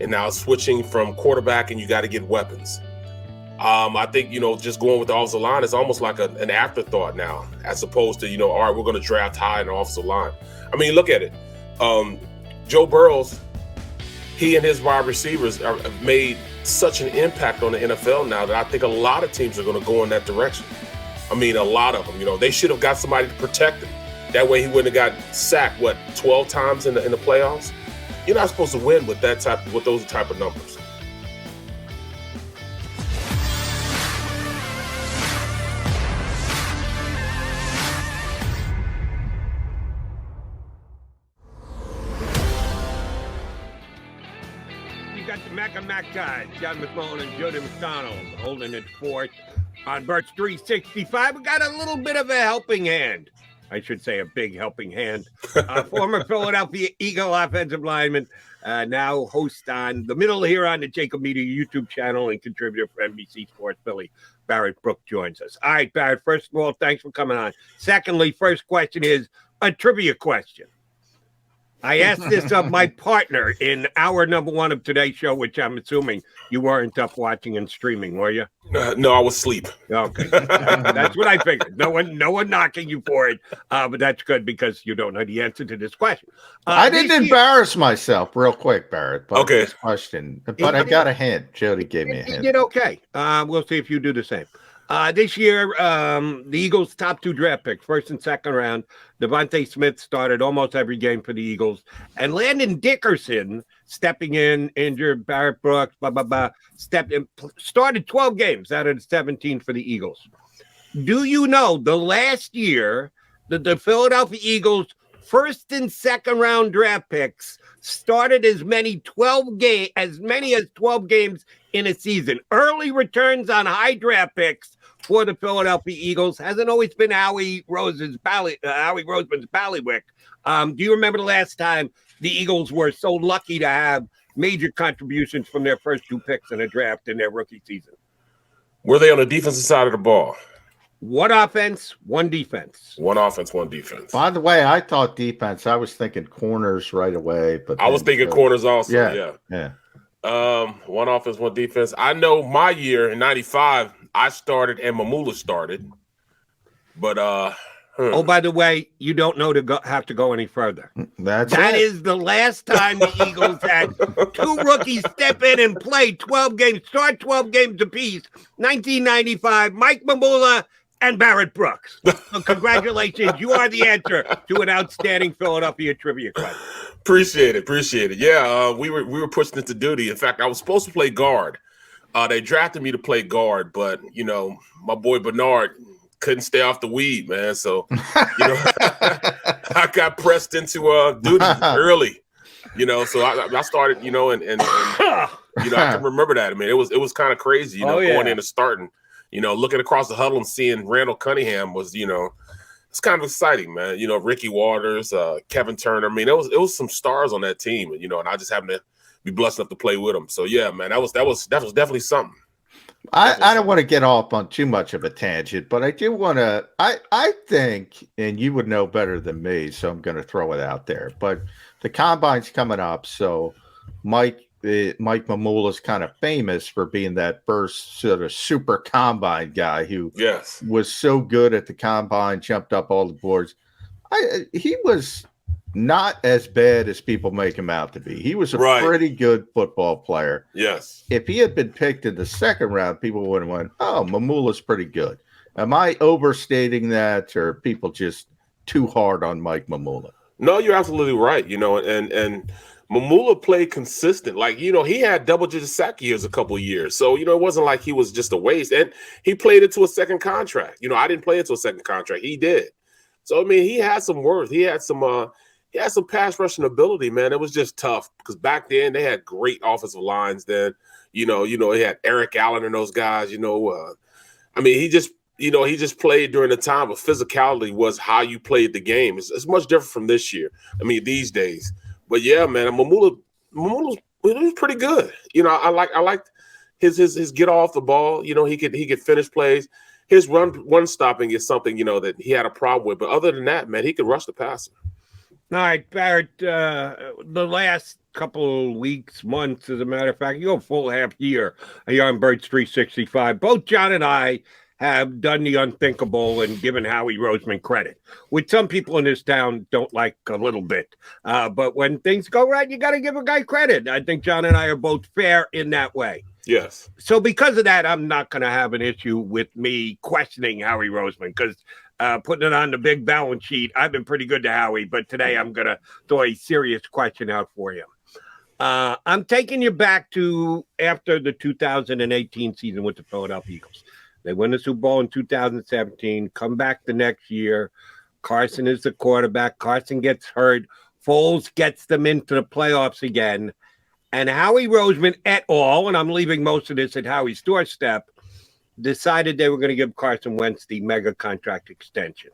and now switching from quarterback, and you got to get weapons. I think, just going with the offensive line is almost like an afterthought now, as opposed to, all right, we're going to draft high in the offensive line. I mean, look at it. Joe Burrows, he and his wide receivers have made such an impact on the NFL now that I think a lot of teams are going to go in that direction. I mean, a lot of them, they should have got somebody to protect him. That way he wouldn't have got sacked, 12 times in the playoffs? You're not supposed to win with those type of numbers. Mac guys, John McMullen and Jody McDonald holding it forth on Bert's 365. We got a little bit of a helping hand. I should say a big helping hand. Former Philadelphia Eagle offensive lineman, now host on the middle here on the JAKIB Media YouTube channel and contributor for NBC Sports Philly. Barrett Brooks joins us. All right, Barrett, first of all, thanks for coming on. Secondly, first question is a trivia question. I asked this of my partner in hour number 1 of today's show, which I'm assuming you weren't up watching and streaming, were you? No, I was asleep. Okay, that's what I figured. No one knocking you for it, but that's good because you don't know the answer to this question. I didn't embarrass myself real quick, Barrett. But okay. This question, but I got a hint. Jody gave me a hint. You did okay. We'll see if you do the same. This year, the Eagles' top 2 draft picks, first and second round, Devontae Smith started almost every game for the Eagles, and Landon Dickerson stepping in, injured, Barrett Brooks, stepped in, started 12 games out of the 17 for the Eagles. Do you know the last year that the Philadelphia Eagles' first and second round draft picks started as many as 12 games in a season? Early returns on high draft picks for the Philadelphia Eagles hasn't always been Howie Roseman's ballywick. Do you remember the last time the Eagles were so lucky to have major contributions from their first 2 picks in a draft in their rookie season? Were they on the defensive side of the ball? One offense, one defense. One offense, one defense. By the way, I thought defense. I was thinking corners right away, but I was thinking corners also. Yeah. One offense, one defense. I know my year in '95, I started and Mamula started, but Oh, by the way, you don't have to go any further. That is the last time the Eagles had 2 rookies step in and play 12 games, start 12 games apiece. 1995, Mike Mamula and Barrett Brooks. So congratulations. You are the answer to an outstanding Philadelphia trivia question. Appreciate it. Yeah, we were pushed into duty. In fact, I was supposed to play guard. They drafted me to play guard, but, my boy Bernard couldn't stay off the weed, man. So, I got pressed into duty early, so I started, and I can remember that. I mean, it was kind of crazy, going in and starting, looking across the huddle and seeing Randall Cunningham was, it's kind of exciting, man. Ricky Waters, Kevin Turner. I mean, it was some stars on that team, and I just happened to be blessed enough to play with them. So yeah, man, that was definitely something. I don't want to get off on too much of a tangent, but I do want to. I think, and you would know better than me, so I'm going to throw it out there. But the combine's coming up, so Mike Mamula is kind of famous for being that first sort of super combine guy who was so good at the combine, jumped up all the boards. He was not as bad as people make him out to be. He was a pretty good football player. Yes. If he had been picked in the second round, people would have went, oh, Mamula's pretty good. Am I overstating that, or are people just too hard on Mike Mamula? No, you're absolutely right. And Mamula played consistent. Like, he had double-digit sack years a couple of years. So, it wasn't like he was just a waste. And he played into a second contract. I didn't play into a second contract. He did. So, I mean, he had some worth. He had some pass rushing ability, man. It was just tough because back then they had great offensive lines then. He had Eric Allen and those guys, I mean, he just played during the time of physicality was how you played the game. It's much different from this year. I mean, these days. But yeah, man, Mamula was pretty good. I liked his get off the ball. He could finish plays. His run stopping is something, that he had a problem with. But other than that, man, he could rush the passer. All right, Barrett, the last couple weeks, months, as a matter of fact, you go full half year here on Birds 365. Both John and I have done the unthinkable and given Howie Roseman credit, which some people in this town don't like a little bit. But when things go right, you got to give a guy credit. I think John and I are both fair in that way. Yes. So because of that, I'm not going to have an issue with me questioning Howie Roseman because putting it on the big balance sheet, I've been pretty good to Howie, but today I'm going to throw a serious question out for you. I'm taking you back to after the 2018 season with the Philadelphia Eagles. They win the Super Bowl in 2017, come back the next year. Carson is the quarterback. Carson gets hurt. Foles gets them into the playoffs again. And Howie Roseman et al., and I'm leaving most of this at Howie's doorstep, decided they were going to give Carson Wentz the mega contract extension.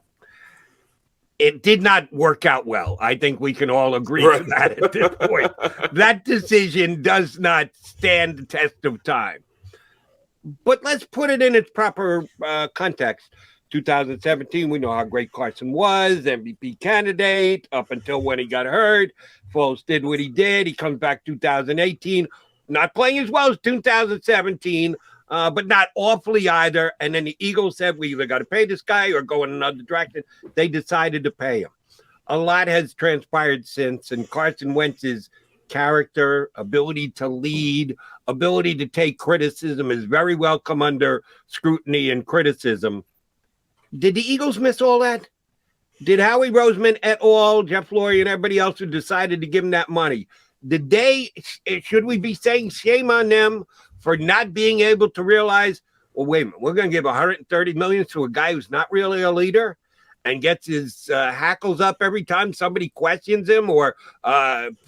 It did not work out well. I think we can all agree to that at this point. That decision does not stand the test of time. But let's put it in its proper context. 2017, we know how great Carson was, MVP candidate, up until when he got hurt. Foles did what he did. He comes back 2018, not playing as well as 2017, but not awfully either. And then the Eagles said, we either got to pay this guy or go in another direction. They decided to pay him. A lot has transpired since, and Carson Wentz's character, ability to lead, ability to take criticism is very well come under scrutiny and criticism. Did the Eagles miss all that? Did Howie Roseman et al., Jeff Lurie, and everybody else who decided to give him that money, should we be saying shame on them for not being able to realize, well, wait a minute, we're going to give $130 million to a guy who's not really a leader and gets his hackles up every time somebody questions him or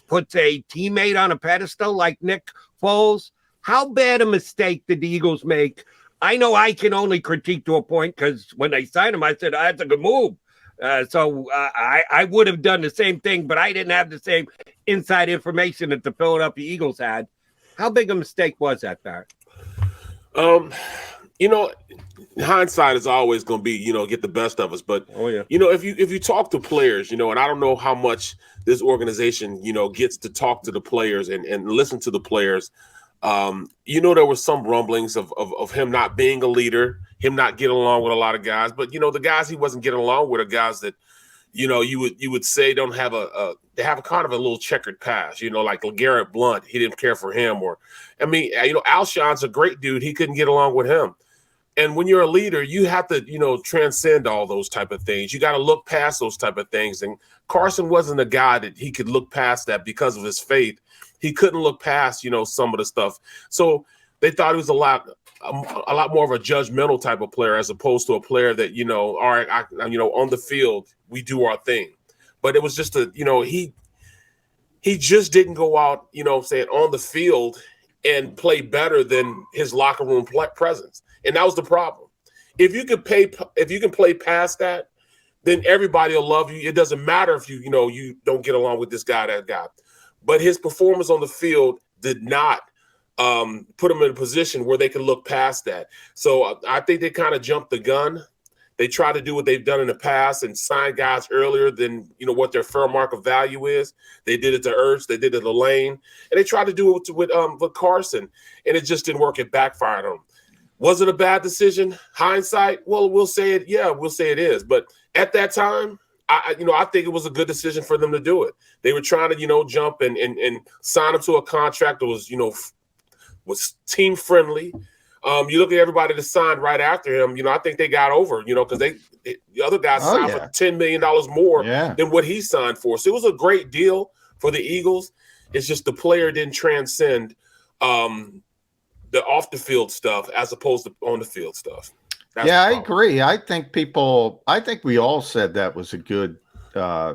puts a teammate on a pedestal like Nick Foles? How bad a mistake did the Eagles make? I know I can only critique to a point because when they signed him, I said, that's a good move. So I would have done the same thing, but I didn't have the same inside information that the Philadelphia Eagles had. How big a mistake was that, Barrett? Hindsight is always going to be, get the best of us. But, if you talk to players, and I don't know how much this organization, gets to talk to the players and listen to the players. There were some rumblings of him not being a leader, him not getting along with a lot of guys. But, the guys he wasn't getting along with are guys that, you would say don't have they have a kind of a little checkered past, like LeGarrette Blount. He didn't care for him. Alshon's a great dude. He couldn't get along with him. And when you're a leader, you have to, transcend all those type of things. You got to look past those type of things. And Carson wasn't a guy that he could look past that because of his faith. He couldn't look past, some of the stuff. So they thought he was a lot more of a judgmental type of player as opposed to a player that, all right, on the field, we do our thing. But it was just he just didn't go out, saying on the field and play better than his locker room presence. And that was the problem. If you can play past that, then everybody will love you. It doesn't matter if you don't get along with this guy, that guy. But his performance on the field did not put him in a position where they could look past that. So I think they kind of jumped the gun. They tried to do what they've done in the past and sign guys earlier than what their fair market value is. They did it to Ertz, they did it to Lane, and they tried to do it with Carson, and it just didn't work. It backfired on them. Was it a bad decision? Hindsight? Well, we'll say it. Yeah, we'll say it is. But at that time, I think it was a good decision for them to do it. They were trying to, jump and sign him to a contract that was, was team friendly. You look at everybody that signed right after him. I think they got over, because the other guys signed for $10 million more than what he signed for. So it was a great deal for the Eagles. It's just the player didn't transcend the off the field stuff as opposed to on the field stuff. I agree. I think we all said that was a good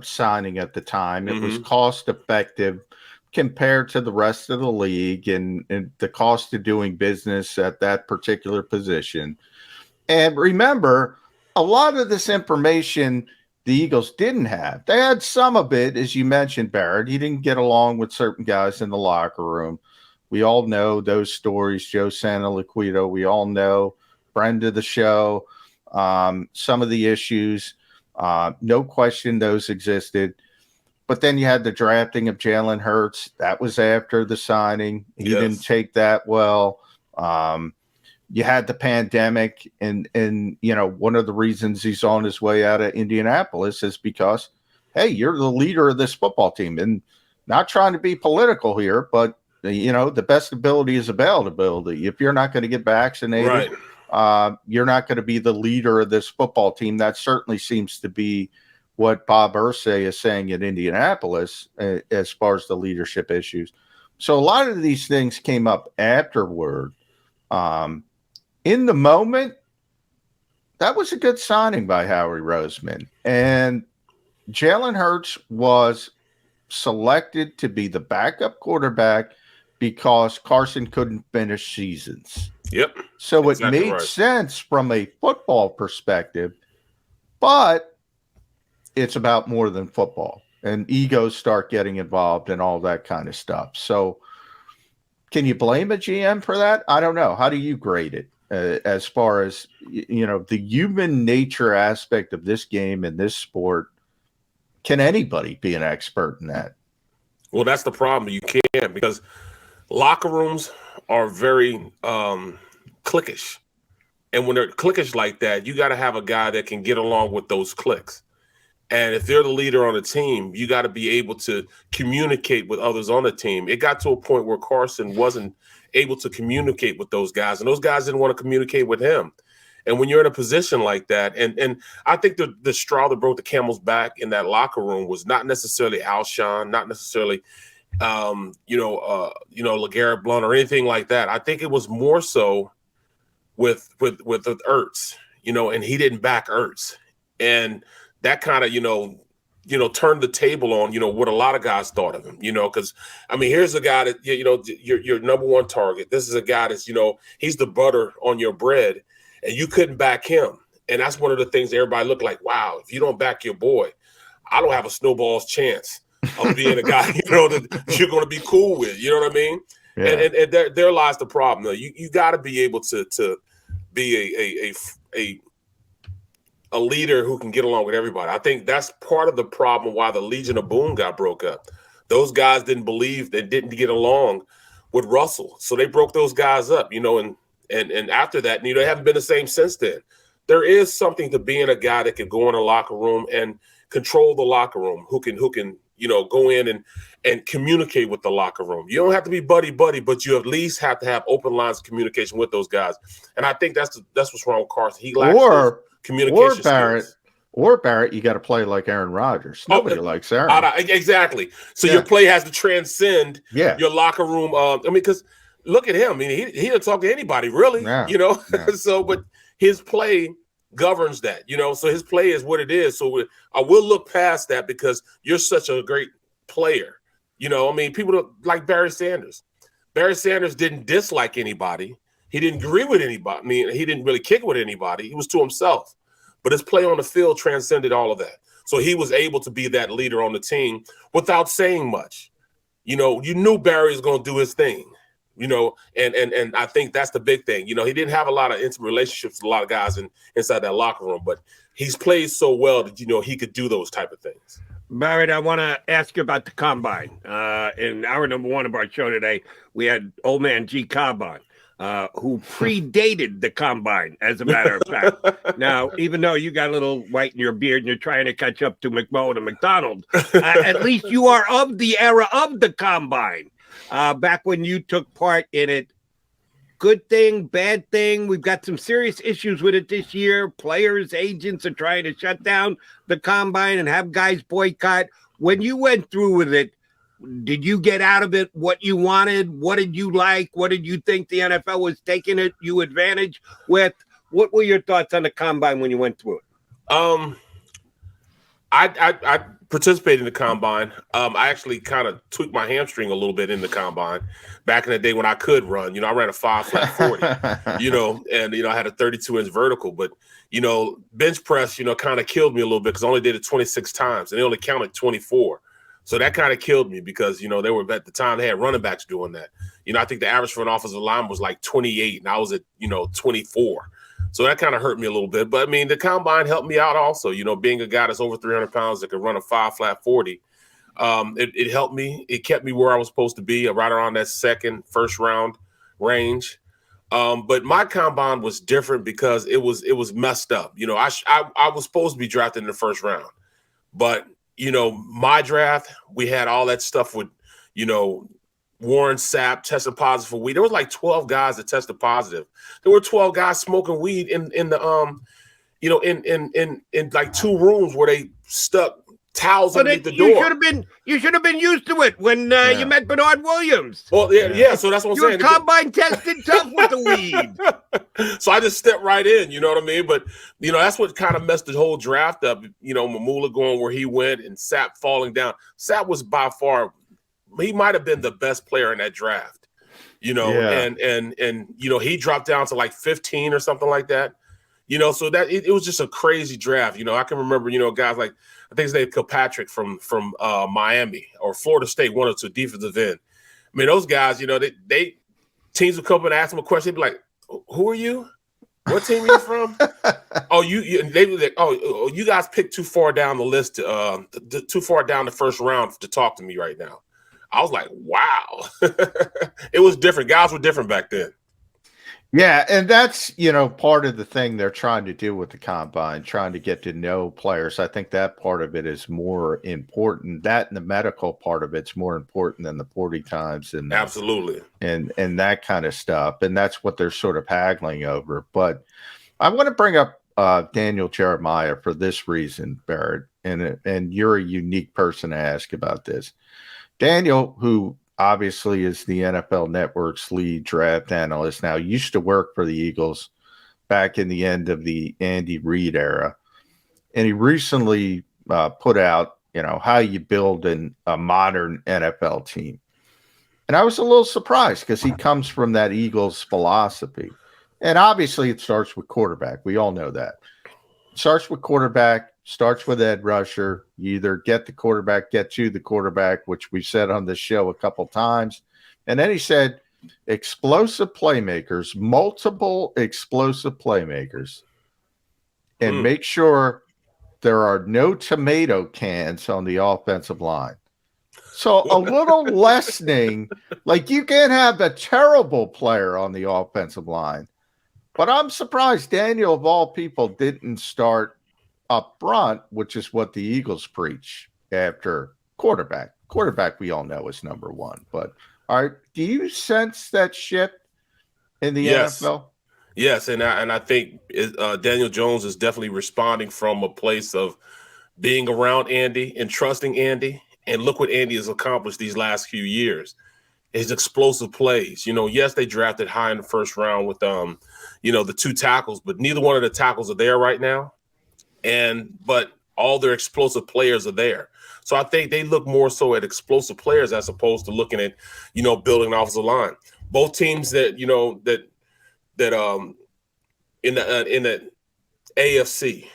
signing at the time. It was cost effective compared to the rest of the league and the cost of doing business at that particular position. And remember, a lot of this information the Eagles didn't have. They had some of it, as you mentioned, Barrett. He didn't get along with certain guys in the locker room. We all know those stories, Joe Santoliquito. We all know, friend of the show, some of the issues. No question those existed. But then you had the drafting of Jalen Hurts. That was after the signing. He didn't take that well. You had the pandemic, and one of the reasons he's on his way out of Indianapolis is because, hey, you're the leader of this football team. And not trying to be political here, but, the best ability is availability. If you're not going to get vaccinated, you're not going to be the leader of this football team. That certainly seems to be what Bob Irsay is saying in Indianapolis as far as the leadership issues. So a lot of these things came up afterward. In the moment, that was a good signing by Howie Roseman. And Jalen Hurts was selected to be the backup quarterback because Carson couldn't finish seasons. Yep. So it made sense from a football perspective, but it's about more than football, and egos start getting involved and all that kind of stuff. So can you blame a GM for that? I don't know. How do you grade it as far as, the human nature aspect of this game and this sport? Can anybody be an expert in that? Well, that's the problem. You can't, because locker rooms are very cliquish. And when they're cliquish like that, you got to have a guy that can get along with those cliques. And if they're the leader on the team, you got to be able to communicate with others on the team. It got to a point where Carson wasn't able to communicate with those guys, and those guys didn't want to communicate with him. And when you're in a position like that, and I think the straw that broke the camel's back in that locker room was not necessarily Alshon, not necessarily, LeGarrette Blount or anything like that. I think it was more so with Ertz, and he didn't back Ertz, and that kind of turned the table on what a lot of guys thought of him. Because here's a guy that your number one target. This is a guy that's he's the butter on your bread. And you couldn't back him. And that's one of the things that everybody looked like, wow, if you don't back your boy, I don't have a snowball's chance of being a guy, that you're going to be cool with. You know what I mean? Yeah. And there lies the problem. Though. You got to be able to be a leader who can get along with everybody. I think that's part of the problem why the Legion of Boom got broke up. Those guys didn't believe, they didn't get along with Russell. So they broke those guys up, And after that, they haven't been the same since then. There is something to being a guy that can go in a locker room and control the locker room, who can go in and communicate with the locker room. You don't have to be buddy, but you at least have to have open lines of communication with those guys. And I think that's what's wrong with Carson. He lacks communication skills. Or Barrett, you got to play like Aaron Rodgers. Nobody likes Aaron. Exactly. So your play has to transcend your locker room. Because look at him. He didn't talk to anybody, really, So, but his play governs that, So his play is what it is. So I will look past that because you're such a great player. People don't like Barry Sanders. Barry Sanders didn't dislike anybody. He didn't agree with anybody. He didn't really kick with anybody. He was to himself. But his play on the field transcended all of that. So he was able to be that leader on the team without saying much. You knew Barry was going to do his thing. And I think that's the big thing. He didn't have a lot of intimate relationships with a lot of guys inside that locker room, but he's played so well that, he could do those type of things. Barrett, I want to ask you about the Combine. In hour number one of our show today, we had old man JAKIB on, who predated the Combine, as a matter of fact. Now, even though you got a little white in your beard and you're trying to catch up to McMullen and McDonald, at least you are of the era of the Combine. Back when you took part in it. Good thing, bad thing. We've got some serious issues with it this year. Players, agents are trying to shut down the Combine and have guys boycott. When you went through with it, did you get out of it what you wanted? What did you like? What did you think the NFL was taking you advantage with? What were your thoughts on the Combine when you went through it? I participated in the Combine. I actually kind of tweaked my hamstring a little bit in the Combine back in the day when I could run. I ran a 5.40, and, I had a 32-inch vertical. But, bench press, kind of killed me a little bit because I only did it 26 times, and they only counted 24. So that kind of killed me because, they were at the time they had running backs doing that. I think the average for an offensive line was like 28, and I was at, 24. So that kind of hurt me a little bit. But, the Combine helped me out also, being a guy that's over 300 pounds that could run a 5 flat 40. It helped me. It kept me where I was supposed to be, right around that first round range. But my combine was different because it was messed up. You know, I was supposed to be drafted in the first round, but you know, my draft, we had all that stuff with, you know, Warren Sapp tested positive for weed. There was like 12 guys that tested positive. There were 12 guys smoking weed in the you know, in like 2 rooms where they stuck towels underneath the door. You should have been used to it when you met Bernard Williams. Well, yeah. So that's what I'm saying. Your combine tested tough with the weed. So I just stepped right in. You know what I mean? But you know, that's what kind of messed the whole draft up. You know, Mamula going where he went and Sapp falling down. Sapp was by far, he might have been the best player in that draft. You know, and you know, he dropped down to like 15 or something like that. You know, so that it was just a crazy draft. You know, I can remember, you know, guys like, I think his name Kilpatrick from Miami or Florida State, 1 or 2 defensive end. I mean, those guys, you know, they teams would come up and ask them a question. They'd be like, "Who are you? What team are you from?" Oh, they were like, "Oh, you guys picked too far down the list, too far down the first round to talk to me right now." I was like, "Wow." It was different. Guys were different back then. Yeah, and that's, you know, part of the thing they're trying to do with the combine, trying to get to know players. I think that part of it is more important. That and the medical part of it's more important than the 40 times and absolutely and that kind of stuff. And that's what they're sort of haggling over. But I want to bring up Daniel Jeremiah for this reason, Barrett, and you're a unique person to ask about this. Daniel, who obviously is the NFL Network's lead draft analyst now, used to work for the Eagles back in the end of the Andy Reid era. And he recently put out, you know, how you build a modern NFL team. And I was a little surprised because he comes from that Eagles philosophy. And obviously it starts with quarterback. We all know that. It starts with quarterback. Starts with Ed Rusher. You either get the quarterback, get to the quarterback, which we said on this show a couple times. And then he said, explosive playmakers, multiple explosive playmakers, and make sure there are no tomato cans on the offensive line. So a little lessening, like you can't have a terrible player on the offensive line. But I'm surprised Daniel, of all people, didn't start up front, which is what the Eagles preach after quarterback. Quarterback, we all know, is number 1. But all right, do you sense that shift in the NFL? Yes, and I think Daniel Jones is definitely responding from a place of being around Andy and trusting Andy. And look what Andy has accomplished these last few years. His explosive plays. You know, yes, they drafted high in the first round with you know, the 2 tackles, but neither one of the tackles are there right now. But all their explosive players are there. So I think they look more so at explosive players as opposed to looking at, you know, building an offensive line. Both teams that, you know, that in the AFC,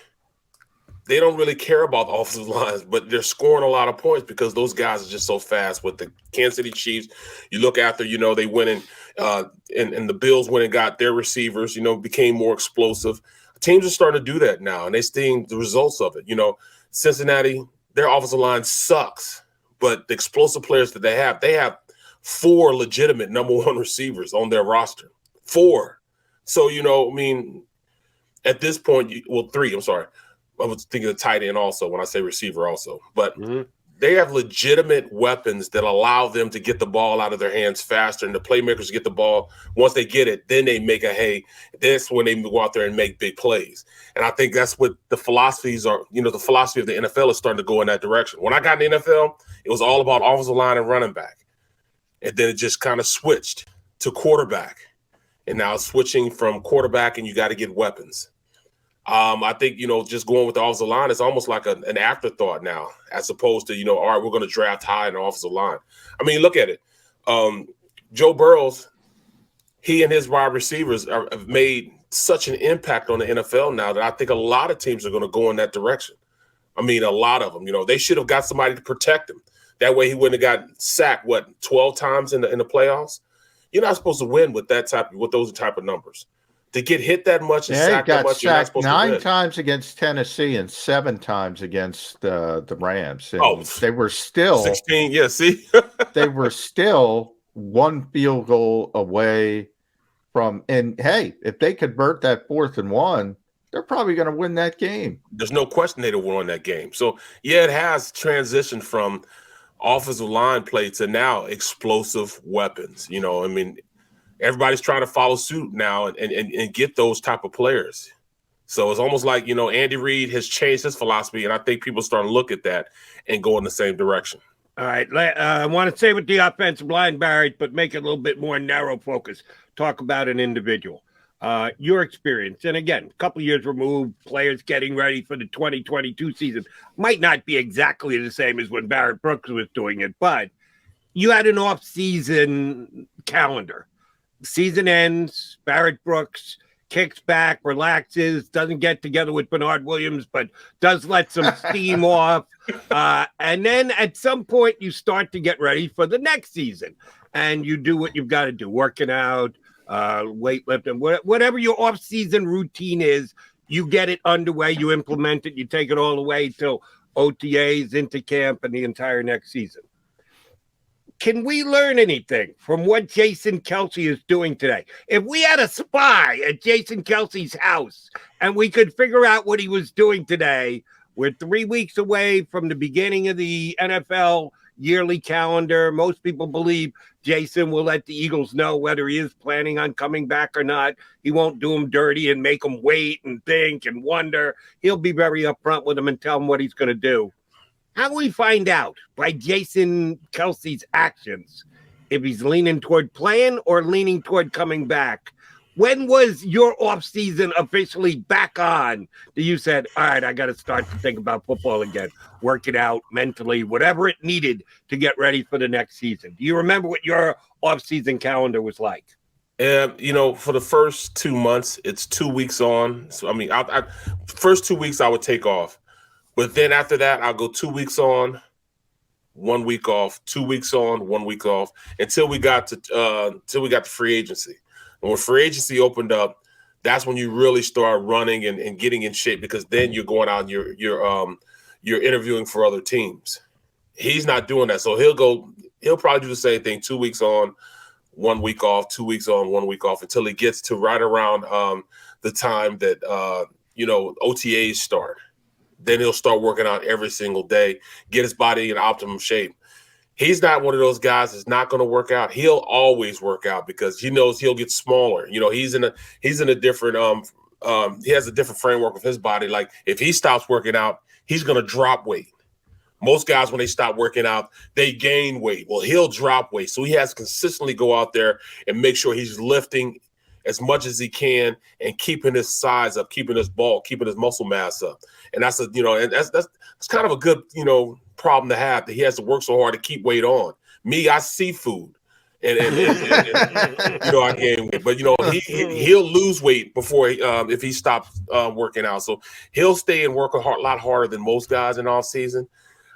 they don't really care about the offensive lines, but they're scoring a lot of points because those guys are just so fast. With the Kansas City Chiefs, you look after, you know, they went and the Bills went and got their receivers, you know, became more explosive. Teams are starting to do that now, and they're seeing the results of it. You know, Cincinnati, their offensive line sucks, but the explosive players that they have 4 legitimate number 1 receivers on their roster. 4. So, you know, I mean, at this point, 3, I'm sorry. I was thinking of tight end also when I say receiver also. But they have legitimate weapons that allow them to get the ball out of their hands faster, and the playmakers get the ball. Once they get it, then they make that's when they go out there and make big plays. And I think that's what the philosophies are. You know, the philosophy of the NFL is starting to go in that direction. When I got in the NFL, it was all about offensive line and running back. And then it just kind of switched to quarterback. And now it's switching from quarterback, and you got to get weapons. I think, you know, just going with the offensive line is almost like an afterthought now, as opposed to, you know, all right, we're going to draft high in the offensive line. I mean, look at it. Joe Burrows, he and his wide receivers have made such an impact on the NFL now that I think a lot of teams are going to go in that direction. I mean, a lot of them, you know, they should have got somebody to protect him. That way he wouldn't have got sacked, 12 times in the playoffs? You're not supposed to win with those type of numbers. To get hit that much and Yeah, he sacked that got much, you're not sacked supposed to 9 win. times against Tennessee and 7 times against the Rams. And Oh, they were still 16. Yeah, see, they were still one field goal away from. And hey, if they convert that 4th and 1, they're probably going to win that game. there's no question they'd have won that game. So yeah, it has transitioned from offensive line play to now explosive weapons. You know, I mean, everybody's trying to follow suit now and get those type of players. So it's almost like, you know, Andy Reid has changed his philosophy, and I think people starting to look at that and go in the same direction. All right. I want to stay with the offensive line, Barrett, but make it a little bit more narrow focus. Talk about an individual. Your experience, and again, a couple years removed, players getting ready for the 2022 season might not be exactly the same as when Barrett Brooks was doing it, but you had an off-season calendar. Season ends, Barrett Brooks kicks back, relaxes, doesn't get together with Bernard Williams, but does let some steam off. And then at some point, you start to get ready for the next season. And you do what you've got to do, working out, weightlifting, whatever your off-season routine is, you get it underway, you implement it, you take it all the way till OTAs, into camp, and the entire next season. Can we learn anything from what Jason Kelce is doing today? If we had a spy at Jason Kelce's house and we could figure out what he was doing today, we're 3 weeks away from the beginning of the NFL yearly calendar. Most people believe Jason will let the Eagles know whether he is planning on coming back or not. He won't do them dirty and make them wait and think and wonder. He'll be very upfront with them and tell them what he's going to do. How do we find out by Jason Kelce's actions if he's leaning toward playing or leaning toward coming back? When was your offseason officially back on that you said, all right, I got to start to think about football again, work it out mentally, whatever it needed to get ready for the next season? Do you remember what your offseason calendar was like? You know, for the first 2 months, it's 2 weeks on. So, I mean, first 2 weeks I would take off. But then after that, I'll go 2 weeks on, 1 week off, 2 weeks on, 1 week off, until we got to free agency. And when free agency opened up, that's when you really start running and getting in shape, because then you're going out and you're interviewing for other teams. He's not doing that. So he'll probably do the same thing, 2 weeks on, 1 week off, 2 weeks on, 1 week off, until he gets to right around the time that OTAs start. Then he'll start working out every single day, get his body in optimum shape. He's not one of those guys that's not going to work out. He'll always work out because he knows he'll get smaller. You know, he's in a different he has a different framework of his body. Like if he stops working out, he's going to drop weight. Most guys, when they stop working out, they gain weight. Well, he'll drop weight. So he has to consistently go out there and make sure he's lifting as much as he can and keeping his size up, keeping his bulk, keeping his muscle mass up. And that's that's kind of a good, problem to have, that he has to work so hard to keep weight on. Me, I see food and I gain weight, but he'll lose weight before if he stops working out. So he'll stay and work a lot harder than most guys in off season.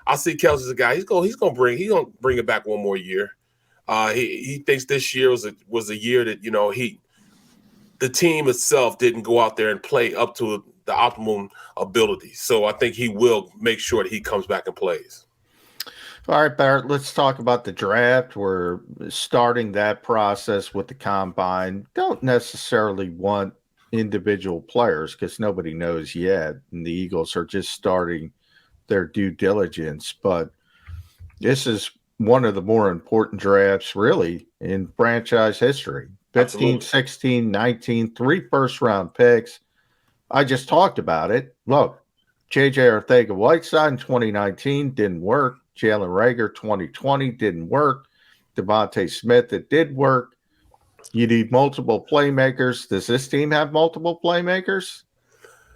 I see Kelce as a guy. He's gonna bring it back one more year. He thinks this year was a year that the team itself didn't go out there and play up to the optimum ability. So I think he will make sure that he comes back and plays. All right, Barrett, let's talk about the draft. We're starting that process with the combine. Don't necessarily want individual players because nobody knows yet. And the Eagles are just starting their due diligence. But this is one of the more important drafts really in franchise history. 15, Absolutely. 16, 19, 3 first-round picks. I just talked about it. Look, J.J. Arcega-Whiteside in 2019 didn't work. Jalen Reagor 2020 didn't work. Devontae Smith, it did work. You need multiple playmakers. Does this team have multiple playmakers?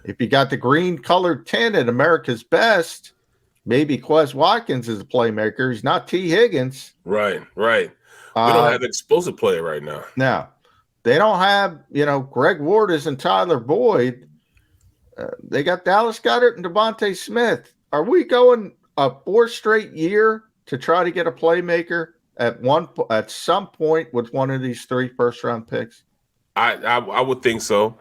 If you got the green-colored 10 at America's Best, maybe Quez Watkins is a playmaker. He's not T. Higgins. Right. We don't have an explosive player right now. Now, they don't have, Greg Ward and Tyler Boyd. They got Dallas Goedert and Devontae Smith. Are we going a 4th straight year to try to get a playmaker at some point with one of these 3 first-round picks? I would think so.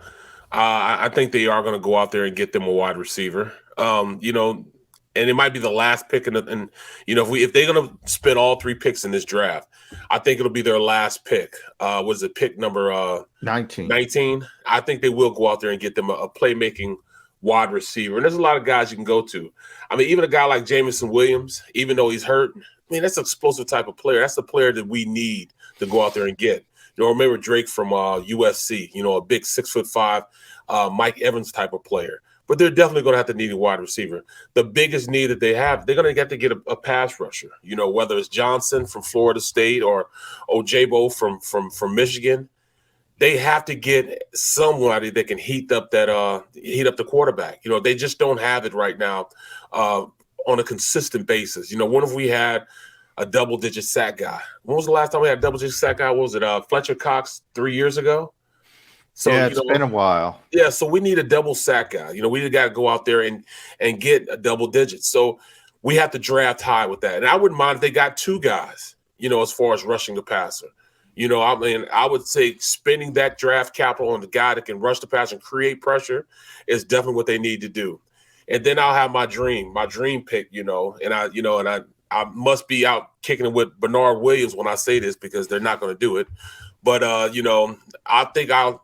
I think they are going to go out there and get them a wide receiver. And it might be the last pick. And if they're going to spend all 3 picks in this draft, I think it'll be their last pick. Was it pick number 19? 19. I think they will go out there and get them a playmaking wide receiver. And there's a lot of guys you can go to. I mean, even a guy like Jameson Williams, even though he's hurt, I mean, that's an explosive type of player. That's the player that we need to go out there and get. Remember Drake from USC, a big 6'5", Mike Evans type of player. But they're definitely going to have to need a wide receiver. The biggest need that they have, they're going to have to get a pass rusher. Whether it's Johnson from Florida State or Ojabo from Michigan, they have to get somebody that can heat up the quarterback. They just don't have it right now on a consistent basis. When have we had a double-digit sack guy? When was the last time we had a double-digit sack guy? What was it, Fletcher Cox 3 years ago? So, yeah, it's been a while. Yeah, so we need a double sack guy. We got to go out there and get a double digit. So we have to draft high with that. And I wouldn't mind if they got 2 guys, as far as rushing the passer. I would say spending that draft capital on the guy that can rush the passer and create pressure is definitely what they need to do. And then I'll have my dream pick, and I must be out kicking it with Bernard Williams when I say this because they're not going to do it. But, I think I'll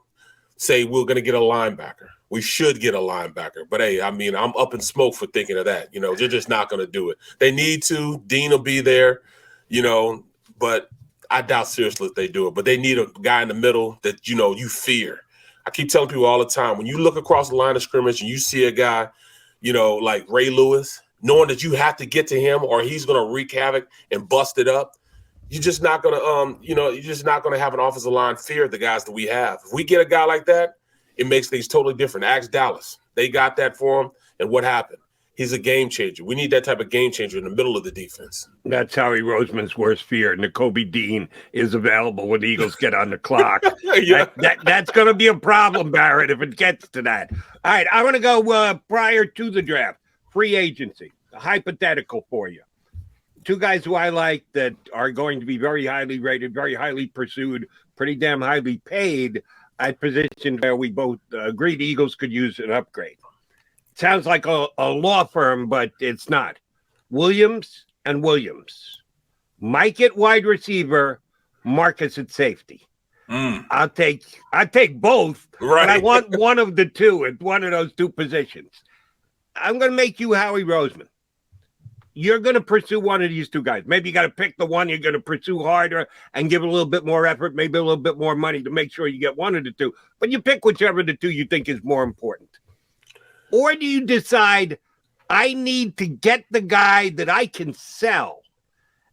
say we're going to get a linebacker. We should get a linebacker. But, hey, I mean, I'm up in smoke for thinking of that. They're just not going to do it. They need to. Dean will be there, but I doubt seriously if they do it. But they need a guy in the middle that, you fear. I keep telling people all the time, when you look across the line of scrimmage and you see a guy, like Ray Lewis, knowing that you have to get to him or he's going to wreak havoc and bust it up, you're just not going to have an offensive line fear the guys that we have. If we get a guy like that, it makes things totally different. Ask Dallas. They got that for him, and what happened? He's a game changer. We need that type of game changer in the middle of the defense. That's Howie Roseman's worst fear. Nakobe Dean is available when the Eagles get on the clock. Yeah. That's going to be a problem, Barrett, if it gets to that. All right, I want to go prior to the draft. Free agency, a hypothetical for you. 2 guys who I like that are going to be very highly rated, very highly pursued, pretty damn highly paid at positions where we both agree the Eagles could use an upgrade. Sounds like a law firm, but it's not. Williams and Williams. Mike at wide receiver, Marcus at safety. I'll take both, right. But I want one of the 2 at one of those 2 positions. I'm going to make you Howie Roseman. You're going to pursue one of these 2 guys. Maybe you got to pick the one you're going to pursue harder and give a little bit more effort, maybe a little bit more money to make sure you get one of the 2. But you pick whichever of the 2 you think is more important. Or do you decide, I need to get the guy that I can sell?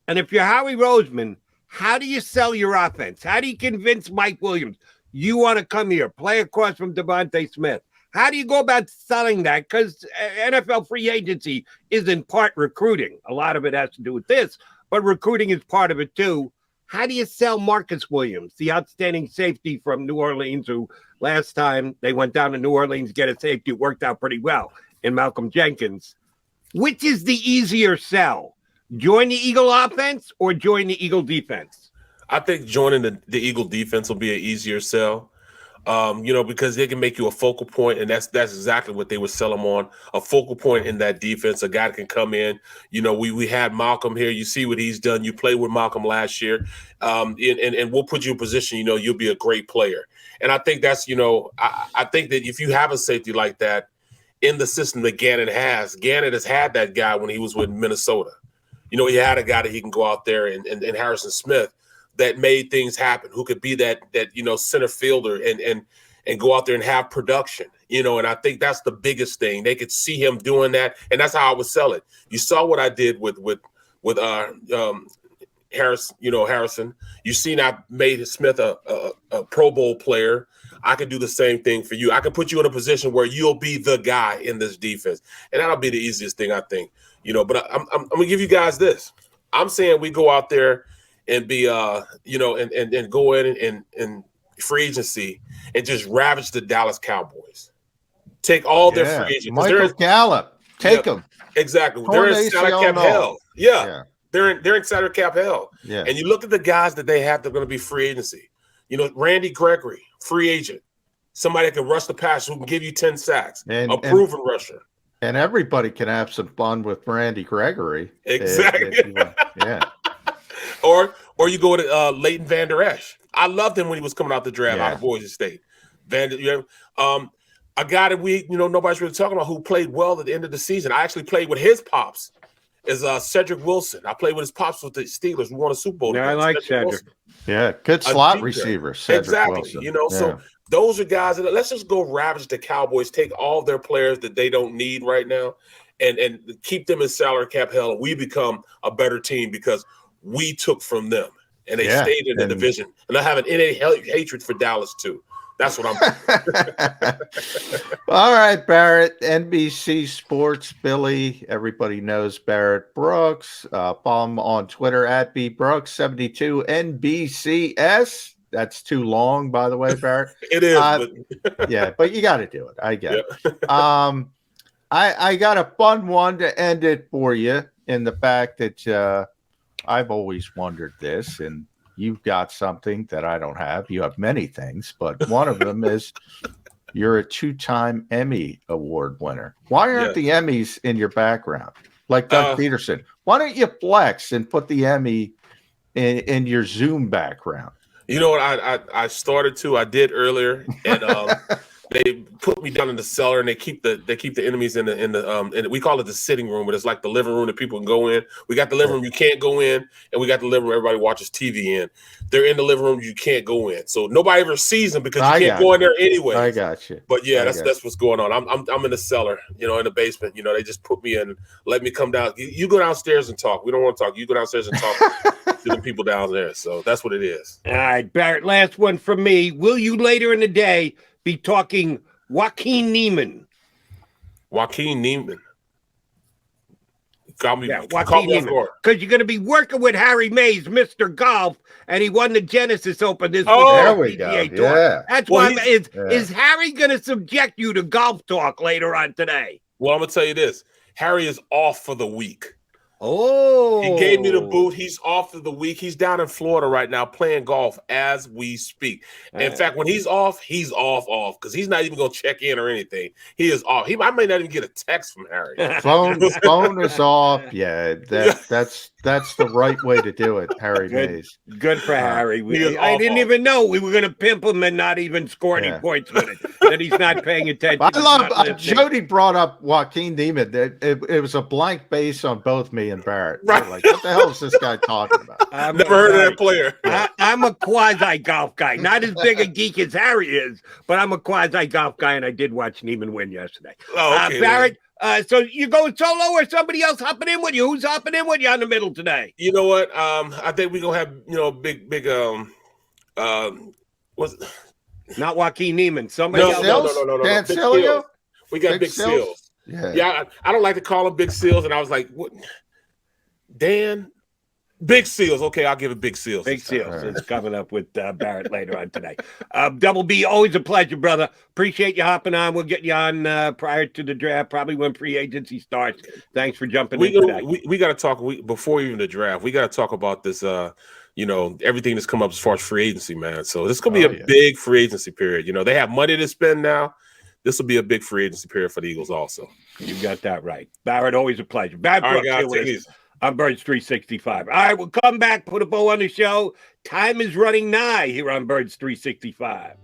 And if you're Howie Roseman, how do you sell your offense? How do you convince Mike Williams, you want to come here, play across from Devontae Smith? How do you go about selling that? Because NFL free agency is in part recruiting. A lot of it has to do with this, but recruiting is part of it too. How do you sell Marcus Williams, the outstanding safety from New Orleans, who last time they went down to New Orleans to get a safety, it worked out pretty well in Malcolm Jenkins. Which is the easier sell? Join the Eagle offense or join the Eagle defense? I think joining the Eagle defense will be an easier sell. Because they can make you a focal point, and that's exactly what they would sell him on, a focal point in that defense, a guy that can come in. We had Malcolm here. You see what he's done. You played with Malcolm last year, and we'll put you in position, you'll be a great player. And I think that's, I think that if you have a safety like that in the system that Gannon has had that guy when he was with Minnesota. He had a guy that he can go out there and Harrison Smith that made things happen, who could be that center fielder and go out there and have production, and I think that's the biggest thing. They could see him doing that, and that's how I would sell it. You saw what I did with Harrison. You seen I made Smith a Pro Bowl player. I could do the same thing for you. I can put you in a position where you'll be the guy in this defense, and that'll be the easiest thing, I think. But I'm gonna give you guys this. I'm saying we go out there and be and go in and free agency and just ravage the Dallas Cowboys. Take all their free agents. Michael Gallup, take them. Exactly. They're in salary cap hell. Yeah. They're in salary cap hell. Yeah. And you look at the guys that they have, they're going to be free agency. Randy Gregory, free agent, somebody that can rush the passer, who can give you 10 sacks, And a proven rusher. And everybody can have some fun with Randy Gregory. Exactly. Yeah. Or you go to Leighton Vander Esch. I loved him when he was coming out the draft out of Boise State. A guy that nobody's really talking about, who played well at the end of the season. I actually played with his pops. Is Cedric Wilson. I played with his pops with the Steelers. We won a Super Bowl. Yeah, I like Cedric. Yeah, good slot receiver. Cedric Wilson. So those are guys that, let's just go ravage the Cowboys, take all their players that they don't need right now, and keep them in salary cap hell, and we become a better team because we took from them and they stayed in the division. And I have an innate hatred for Dallas too. That's what I'm. All right, Barrett, NBC Sports Philly. Everybody knows Barrett Brooks. Follow him on Twitter at bbrooks72 NBCS. That's too long, by the way, Barrett. It is. But you got to do it. I get it. I got a fun one to end it for you, in the fact that I've always wondered this, and you've got something that I don't have. You have many things, but one of them is you're a 2-time Emmy Award winner. Why aren't the Emmys in your background? Like Doug Peterson. Why don't you flex and put the Emmy in your Zoom background? You know what? I started to. I did earlier, and they put me down in the cellar, and they keep the enemies in the we call it the sitting room, but it's like the living room that people can go in. We got the living room you can't go in, and we got the living room everybody watches TV in. They're in the living room you can't go in, so nobody ever sees them because you can't go in there anyway. I got you. But yeah, that's what's going on. I'm in the cellar, in the basement. They just put me in, let me come down. You go downstairs and talk. We don't want to talk. You go downstairs and talk to the people down there. So that's what it is. All right, Barrett. Last one from me. Will you later in the day be talking Joaquin Neiman? Joaquin Neiman. Joaquin Neiman. Because you're going to be working with Harry Mays, Mr. Golf, and he won the Genesis Open this week. There we go. Yeah. That's why. Is Harry going to subject you to golf talk later on today? Well, I'm going to tell you this. Harry is off for the week. Oh, he gave me the boot. He's off for the week. He's down in Florida right now playing golf as we speak. In fact, when he's off because he's not even going to check in or anything. He is off. I may not even get a text from Harry. Phone is off. Yeah, that's the right way to do it, Harry Mays. Good for Harry. I didn't even know we were going to pimp him and not even score any points with it. That he's not paying attention. I love Jody brought up Joaquin Neiman. It was a blank base on both me and Barrett. Right. Like, what the hell is this guy talking about? I've never heard of that player. I'm a quasi golf guy, not as big a geek as Harry is, but I'm a quasi golf guy, and I did watch Neiman win yesterday. Oh, okay, Barrett. So you going solo or somebody else hopping in with you? Who's hopping in with you on the middle today? You know what? I think we're gonna have big what's not Joaquin Neiman. Somebody else. No. Dan Silio? We got Big Seals. Yeah. I don't like to call him Big Seals, and I was like, what? Dan, Big Seals. Okay, I'll give it Big Seals. Big Seals. It's coming up with Barrett later on today. Double B, always a pleasure, brother. Appreciate you hopping on. We'll get you on prior to the draft, probably when free agency starts. Thanks for jumping in today. We got to talk before even the draft. We got to talk about this. Everything that's come up as far as free agency, man. So this could be a big free agency period. They have money to spend now. This will be a big free agency period for the Eagles also. You got that right. Barrett, always a pleasure. Barrett Brooks, I'm Birds 365. All right, we'll come back, put a bow on the show. Time is running nigh here on Birds 365.